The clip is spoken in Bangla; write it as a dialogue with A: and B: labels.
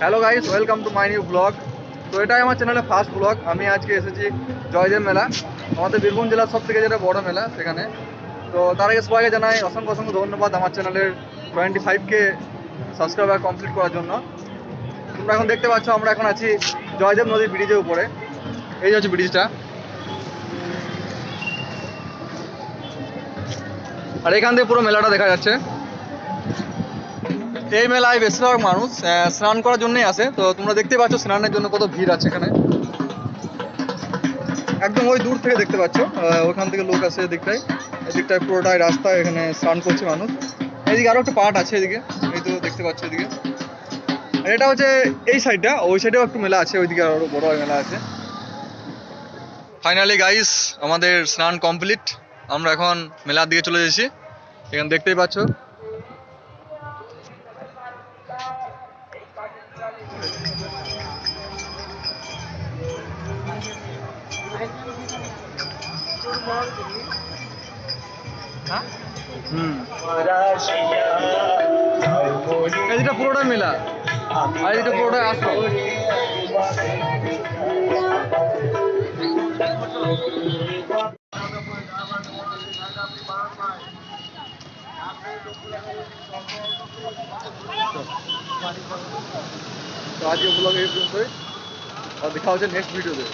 A: Hello guys, welcome to my new blog. তো এটাই আমার চ্যানেলে ফার্স্ট ব্লগ। আমি আজকে এসেছি জয়দেব মেলা, আমাদের বীরভূম জেলার সব থেকে যেটা বড় মেলা সেখানে। তো তার আগে সবাইকে জানাই অসংখ্য অসংখ্য ধন্যবাদ আমার চ্যানেলের 25K সাবস্ক্রাইবার কমপ্লিট করার জন্য। তোমরা এখন দেখতে পাচ্ছ আমরা এখন আছি জয়দেব নদীর ব্রিজের উপরে। এই হচ্ছে ব্রিজটা, আর এখান থেকে পুরো মেলাটা দেখা যাচ্ছে। এই মেলায় বেশিরভাগ মানুষ স্নান করার জন্যই আসে। তো তোমরা দেখতে পাচ্ছ স্নানের জন্য কত ভিড় আছে এখানে। একদম ওই দূর থেকে দেখতে পাচ্ছ, ওখান থেকে লোক আসে এদিকটায়। এদিকটায় পুরোটাই রাস্তা, এখানে স্নান করছে মানুষ। এদিকে আরো একটা পার্ট আছে এদিকে, এই তো দেখতে পাচ্ছ এদিকে। আর এটা হচ্ছে এই সাইডটা, ওই সাইডেও একটু মেলা আছে, ওইদিকে আরো বড় মেলা আছে। ফাইনালি গাইস, আমাদের স্নান কমপ্লিট। আমরা এখন মেলার দিকে চলে যাচ্ছি, এখানে দেখতেই পাচ্ছ। এদিকটা পুরোটাই মেলা, আর এদিকটা পুরোটাই আশ্রম। তো আজকে ব্লগ এই পর্যন্তই, আর দেখা হচ্ছে নেক্সট ভিডিওতে।